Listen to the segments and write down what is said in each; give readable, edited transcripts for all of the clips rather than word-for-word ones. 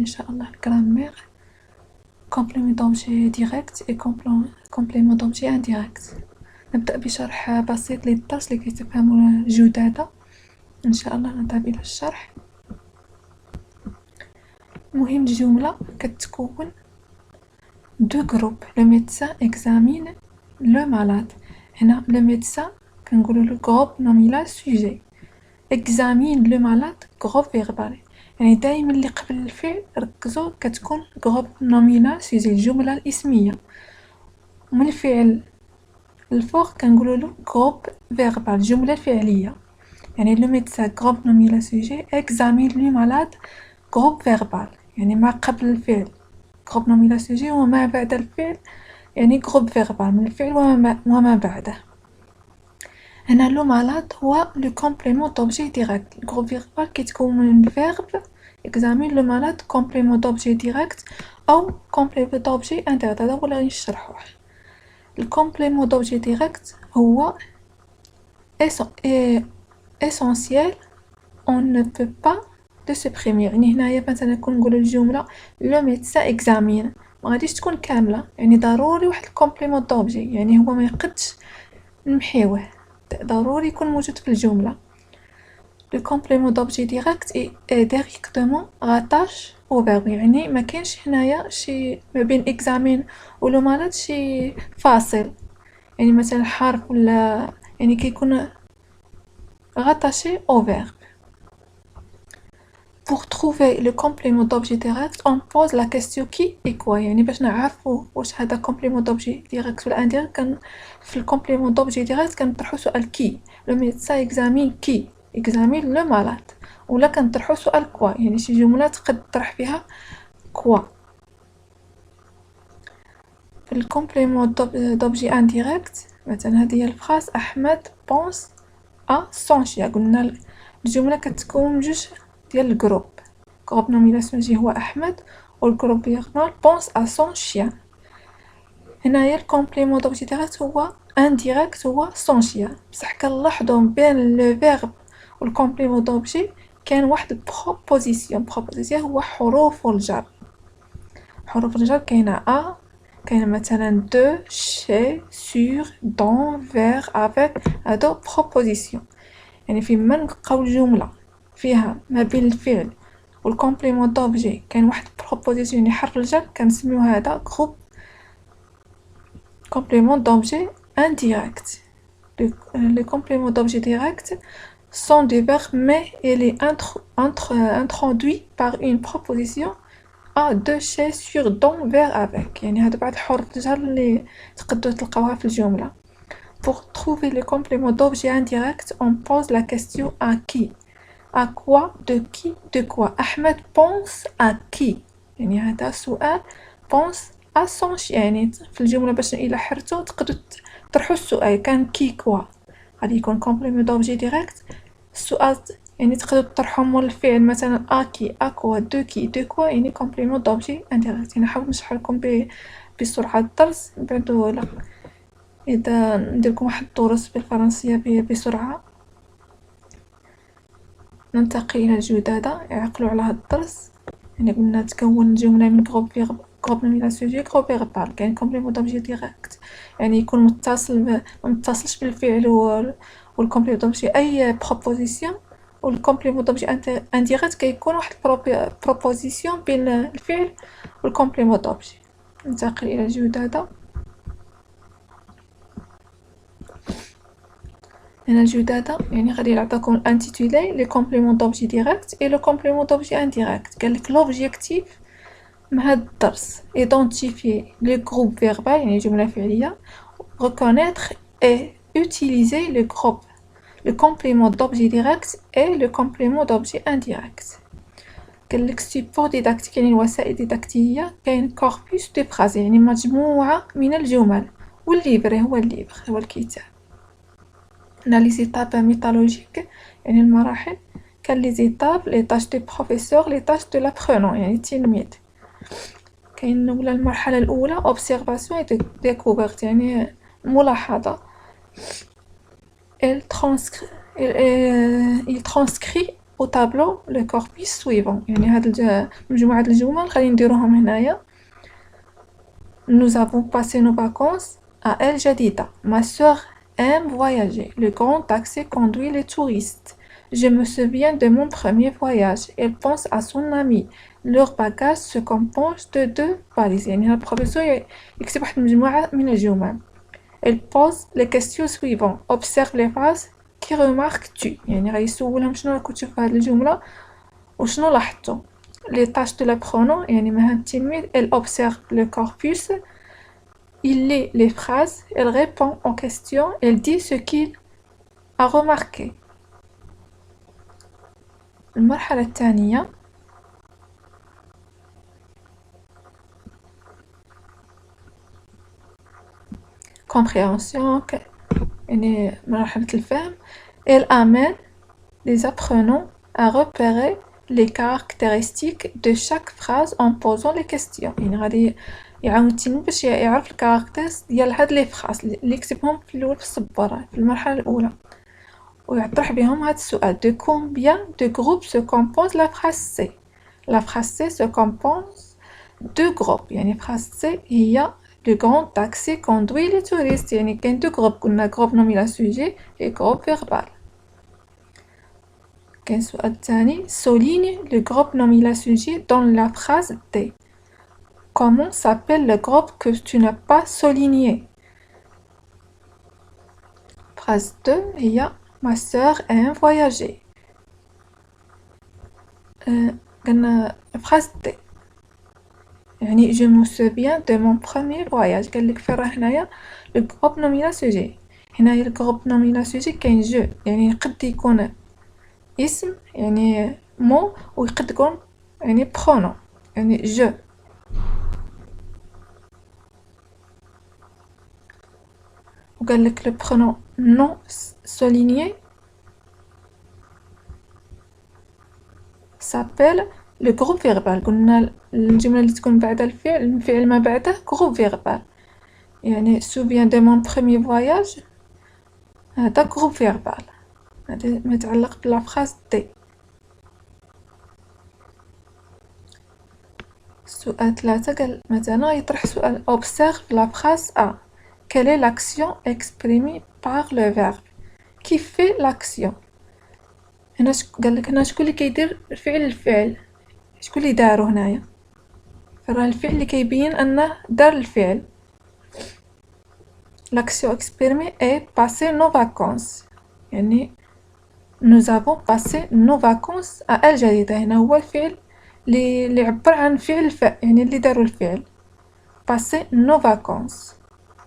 إن شاء الله الجرامير complément d'objet direct et complément d'objet indirect. نبدأ بشرح بسيط للدرس لكي تفهموا الجدادة. إن شاء الله نذهب إلى الشرح. مهم الجملة كتكون دو جروب. لو ميدسان examine لو malade. هنا لو ميدسان كنقولو جروب نومينال سوجي، examine لو malade جروب فيربال. يعني دايما اللي قبل الفعل ركزوا كتكون جروب نومينال سوجي الجملة الاسمية. من الفعل الفوق كنقولولو جروب فيربال الجملة الفعلية. يعني لو ميدسان جروب نومينال سوجي examine لو malade جروب فيربال، يعني ما قبل الفعل جروب نومينال سوجي وما بعد الفعل يعني جروب فيربال من الفعل وما بعده. هنا لو مالاد هو لو كومبليمون دوبجي ديريكت. الجروب فيربال كيتكون من الفيرب examine لو مالاد كومبليمون دوبجي ديريكت أو كومبليمون دوبجي انديريكت. هذا هو اللي نشرحوه. الكومبليمون دوبجي ديريكت هو essentiel on ne peut pas de supprimer. يعني هنايا مثلا نقولو الجملة لو ميدسان اكزامين ما غاديش تكون كاملة، يعني ضروري واحد الكومبليمون دوبجي، يعني هو ما يقدش نمحيوه، ضروري يكون موجود في الجملة. لو كومبليمون دوبجي ديريكت اي ديريكتومون غاتاش او فيرب، يعني ما كاينش هنايا شي ما بين اكزامين ولو مالاد شي فاصل، يعني مثلا حرف ولا يعني كيكون غاتاشي au verbe. Pour trouver le complément d'objet direct, on pose la question qui et quoi. يعني باش نعرفوا واش هذا complément d'objet direct ولا indirect كان في complément d'objet direct كنطرحوا سؤال qui. Le médecin examine qui examine le malade. ولا كنطرحوا سؤال quoi، يعني شي جملة تقد تطرح فيها quoi. في complément d'objet indirect مثلا هذه هي الفراس أحمد pense à son chien. قلنا الجملة كتكون من جوج ديال الجروب. جروب نومينال سوجي هو أحمد والجروب فيربال pense à son chien. هنايا الكومبليمون دوبجي ديريكت هو انديريكت هو son chien، بصح كنلاحظوا بين لو فيرب والكومبليمون دوبجي كاين واحد بروبوزيسيون هو حروف الجر. حروف الجر كاينه ا، كاينه مثلا دو، شي، سور، دون، فير، افيك. هادو بروبوزيسيون، يعني فيما نلقاو الجمله فيها ما بين الفعل والكومبليمون دوبجي كاين واحد بروبوزيسيون يعني حرف الجر كنسميو هذا جروب complément d'objet indirect. Les compléments d'objet direct sont des verbes mais il est introduit par une proposition à deux chez sur dont vers avec. يعني هذا بعد حروف الجر اللي تقدروا تلقاوها في الجملة. Pour trouver le complément d'objet indirect, on pose la question à qui, à quoi, de qui, de quoi. Ahmed pense à qui. يعني هذا سؤال pense à son chien. يعني في الجملة باش إلا حرتو تقدروا تطرحوا السؤال كان كي كوا غادي يكون complément d'objet direct. السؤال يعني تقدروا تطرحوا مول الفعل مثلا à qui, à quoi, de qui, de quoi، يعني complément d'objet indirect. يعني حاول نشرح لكم بسرعة الدرس بعدو إذا ندير لكم واحد الدروس بالفرنسية بسرعة. ننتقل إلى الجدادة. اعقلوا على هذا الدرس. يعني قلنا تكون الجملة من جروب نومينال سوجي جروب فيربال، كاين كومبليمون دوبجي ديريكت يعني يكون متصل متصلش بالفعل والكومبليمون دوبجي أي بروبوزيسيون، والكومبليمون دوبجي انديريكت كيكون واحد بروبوزيسيون بين الفعل والكومبليمون دوبجي. ننتقل إلى الجدادة. هنا الجدادة يعني غادي نعطيكم الانتيتولي لي كومبليمون دوبجي ديريكت اي لو كومبليمون دوبجي انديريكت. قالك لوبجيكتيف من هاد الدرس identifier le groupe verbal يعني جملة فعلية، reconnaître et utiliser le groupe, le complément d'objet direct et le complément d'objet indirect. قالك support didactique يعني الوسائل الديداكتية، كاين corpus de phrases يعني مجموعة من الجمل، والليبر هو الكتاب. هنا لي زيتاب ميثولوجيك يعني المراحل، كان لي زيتاب لي تاش دو بروفيسور لي تاش دو لابرونون يعني التلميذ. كاين ولا المرحلة الأولى observation et découverte يعني ملاحظة. il transcrit au tableau le corpus suivant. يعني هاد مجموعة الجمل خلينا نديروهم هنايا. Nous avons passé nos vacances à El Jadida. Ma sœur aime voyager. Le grand taxi conduit les touristes. Je me souviens de mon premier voyage. Elle pense à son ami. Leur bagage se compose de 2 valises. يعني هنا البروفيسور يكتب واحد المجموعة من الجمل. Elle pose les questions suivantes. Observe les phrases. Qui remarques-tu؟ يعني غيسولهم شنو راكو تشوف في هاد الجملة وشنو لاحظتو. Les tâches de l'apprenant يعني مهام التلميذ. Elle observe le corpus. Il lit les phrases. Elle répond aux questions. Elle dit ce qu'il a remarqué. المرحلة الثانية compréhension يعني مرحلة الفهم. Elle amène les apprenants à repérer les caractéristiques de chaque phrase en posant les questions. يعني غادي يعاون التلميذ باش يعرف الكاركتيرز ديال هاد لي فراس اللي يكتبهم في الاول في السبوره في المرحله الاولى ويطرح بهم هاد السؤال. De combien de groupes se compose la phrase C? La phrase C se compose de groupes. يعني phrase C هي le grand taxi conduit les touristes. يعني كاين دو جروب قلنا جروب نومينال سوجي et جروب فيربال. كاين السؤال الثاني. Souligne le groupe nominal sujet dans la phrase D. Comment s'appelle le groupe que tu n'as pas souligné? Phrase 2 هي Ma sœur aime voyager. قلنا phrase D يعني je me souviens de mon premier voyage. قالك فين راه هنايا le groupe nominal sujet. هنايا le groupe nominal sujet كاين جو يعني قد يكون اسم يعني مو ويقد يكون يعني pronom يعني je. وقالك le pronom non souligné s'appelle le groupe verbal. قلنا الجملة اللي تكون بعد الفعل ما بعده groupe verbal. يعني souviens de mon premier voyage هذا groupe verbal. هذا ما يتعلق بلا phrase D. سؤال 3 قال مثلا يطرح سؤال observe la phrase A. Quelle est l'action exprimée par le verbe? Qui fait l'action? هنا قالك هنا شكون اللي كيدير الفعل شكون اللي دارو هنايا فراه الفعل اللي كيبين انه دار الفعل. l'action exprimée est passer nos vacances يعني nous avons passé nos vacances à El Jadida. هنا هو الفعل اللي يعبر عن فعل يعني اللي دارو الفعل passer nos vacances.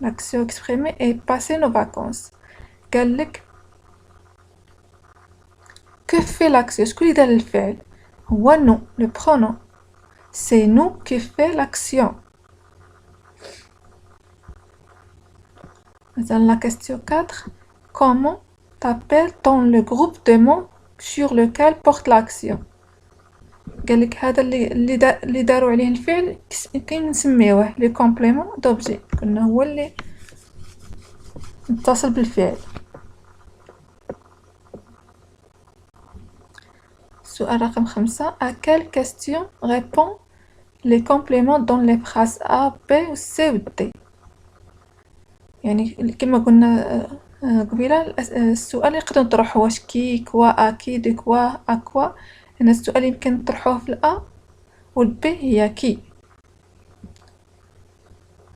l'action exprimée est passer nos vacances. قالك que fait l'action شكون اللي دار الفعل هو nous le pronom. C'est nous qui fait l'action. Maintenant la question 4. Comment t'appelle-t-on le groupe de mots sur lequel porte l'action? قالك هذا اللي داروا عليه الفعل كنسميوه لي كومبليمون دوبجي. قلنا هو اللي متصل بالفعل. سؤال رقم 5. À quelle question répond les compléments dans les phrases A, B ou C ou D? يعني كما قلنا قبيله السؤال يقدر نطرحه واش كي كوا اكي دو كوا اكوا. هنا السؤال يمكن نطرحوه في الأ والبي هي كي.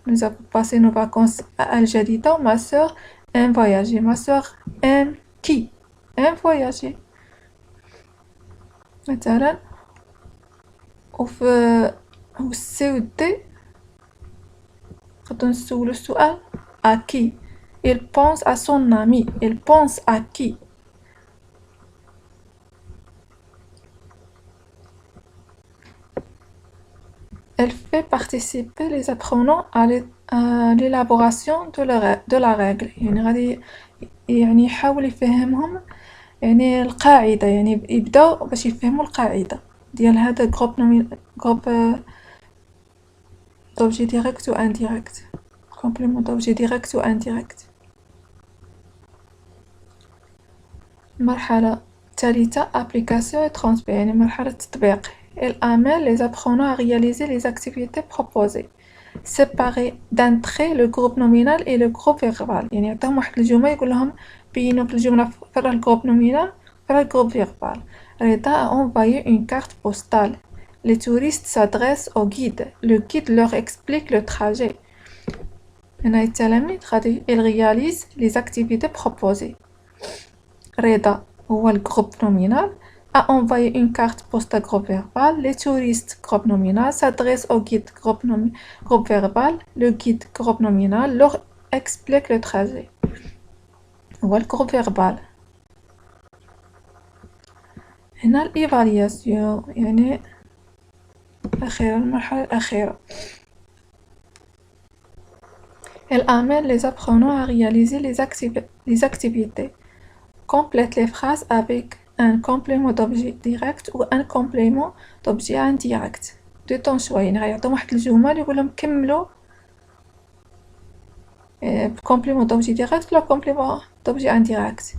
Nous avons passé nos vacances à El Jadida. Ma sœur aime voyager. Ma sœur aime qui? Aime voyager. مثلا وفي السي و دي نقدرو نسولو السؤال à qui? Il pense à son ami. Il pense à qui? Elle fait participer les apprenants à l'élaboration de la règle. يعني غادي يعني يحاول يفهمهم يعني القاعدة يعني يبداو باش يفهموا القاعدة ديال هذا جروب d'objet direct ou indirect. Complément d'objet direct ou indirect. المرحلة الثالثة application et transfert يعني مرحلة التطبيق. Elle amène les apprenants à réaliser les activités proposées. Séparer d'un trait le groupe nominal et le groupe verbal يعني يعطيهم واحد الجمل يقول لهم بينوا في الجملة فرا الجروب nominal فرا الجروب verbal. Reda a envoyé une carte postale. Les touristes s'adressent au guide. Le guide leur explique le trajet. هنا التلاميذ غادي ils réalisent les activités proposées. Reda هو الجروب nominal a envoyé une carte postale groupe verbal. Les touristes groupe nominal s'adressent au guide groupe verbal. Le guide groupe nominal leur explique le trajet. هو الجروب verbal. هنا الإيفالياسيون يعني أخيرا المرحلة الأخيرة. Elle amène les apprenants à réaliser les activités. Complète les phrases avec un complément d'objet direct ou un complément d'objet indirect. De ton choix يعني غيعطيهم واحد الجمل يقول لهم كملوا complément d'objet direct ولا complément d'objet indirect.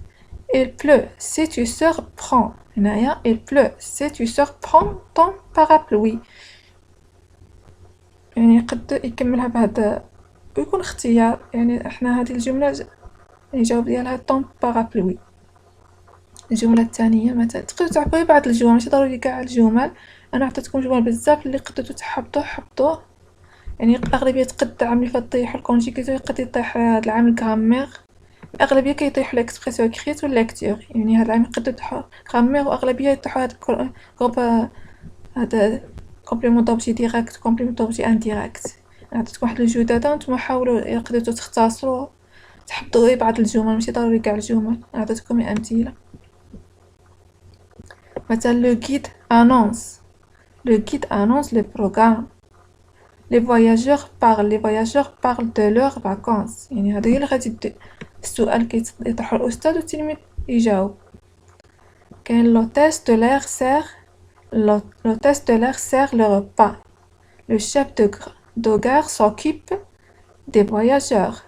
Il pleut si tu sors prends هنايا il pleut si tu sors prends ton parapluie يعني يقد يكملها بهذا ويكون اختيار يعني احنا هذه الجملة الجواب ديالها ton parapluie. الجملة الثانية مثلا تقدروا تعبروا بعض الجمل ماشي ضروري كاع الجمل. انا عطيتكم جمل بزاف اللي قدرتوا حطوه يعني الاغلبيه تقد عامل في الطيح الكونجيكتور يقد يطيح هذا العامل غرامير. الاغلبيه كيطيحوا ليكسبرسيون اكريت ولا ليكتور يعني هذا العامل يقدروا يطيحوا غرامير واغلبيه يطيحوا هذا جروب هذا كومبليمون دوبجي ديريكت كومبليمون دوبجي انديريكت. عطيتكم واحد الجدادة وانتم حاولوا قدرتوا تختصروا تحطوا بعض الجمل ماشي ضروري كاع الجمل. عطيتكم امثله مثلا le guide annonce le programme. les voyageurs parlent de leurs vacances يعني هذا هي اللي غادي السؤال كيطرحو الاستاذ والتلميذ يجاوب. كاين l'hôtesse de l'air sert le repas. le chef de gare s'occupe des voyageurs.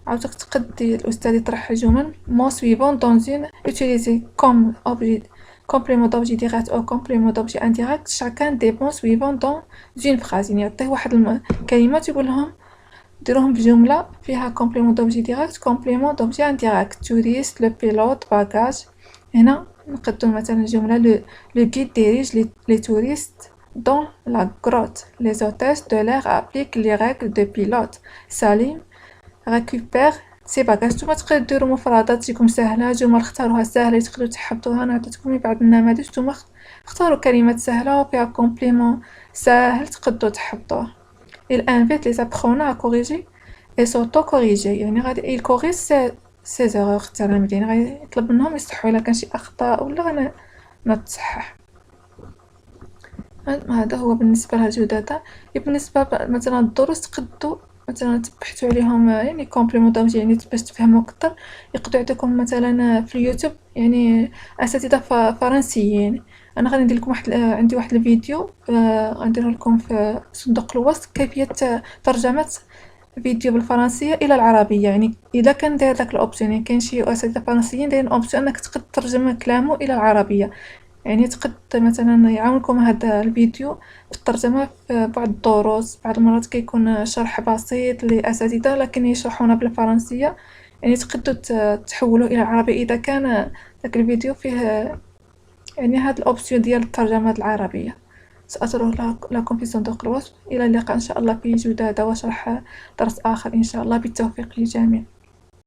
عاوتاني تقد الأستاذ يطرح جمل mots suivants dans une utilisé comme objet complément d'objet direct ou complément d'objet indirect chacun des mots suivants dans une phrase يعني يعطيه واحد الكلمات يقول لهم ديروهم بجملة فيها complément d'objet direct complément d'objet indirect touriste le pilote bagage. هنا نقدو مثلا الجملة le guide dirige les touristes dans la grotte. les hôtesses de l'air appliquent les règles de pilote. Salim récupère سي باكاج. نتوما تقدروا ديروا مفردات تجيكم سهله جمل اختاروها سهله تقدروا تحفظوها. انا عطيتكم بعض النماذج نتوما اختاروا كلمات سهله وفيها كومبليمون ساهل تقدروا تحفظوه. il invite les apprenants à corriger et s'auto-corriger يعني غادي il corrige ses erreurs التلاميذ يعني غادي يطلب منهم يصححوا الا كان شي اخطاء ولا نتصحح. هذا هو بالنسبه للجدادة. بالنسبه مثلا الدروس تقدروا مثلا تبحثوا عليهم يعني كومبليمون دوبجي يعني باش تفهموا اكثر. يقدروا يعطيكم مثلا في اليوتيوب يعني اساتذه فرنسيين. انا غادي ندير لكم عندي واحد الفيديو غنديره لكم في صندوق الوصف كيفيه ترجمه فيديو بالفرنسيه الى العربيه. يعني اذا كان داير داك الاوبشن يعني كاين شي اساتذه فرنسيين دايرين اوبشن انك تقدر ترجم كلامه الى العربيه يعني تقد مثلا يعاونكم هذا الفيديو في الترجمه في بعض الدروس. بعض المرات كيكون شرح بسيط لاساتذه لكن يشرحونه بالفرنسيه يعني تقدروا تحولوا الى العربيه اذا كان داك الفيديو فيه يعني هاد الاوبشن ديال الترجمه العربيه. سأترك لكم في صندوق الوصف. الى اللقاء ان شاء الله في جدادة وشرح درس اخر ان شاء الله بالتوفيق للجميع.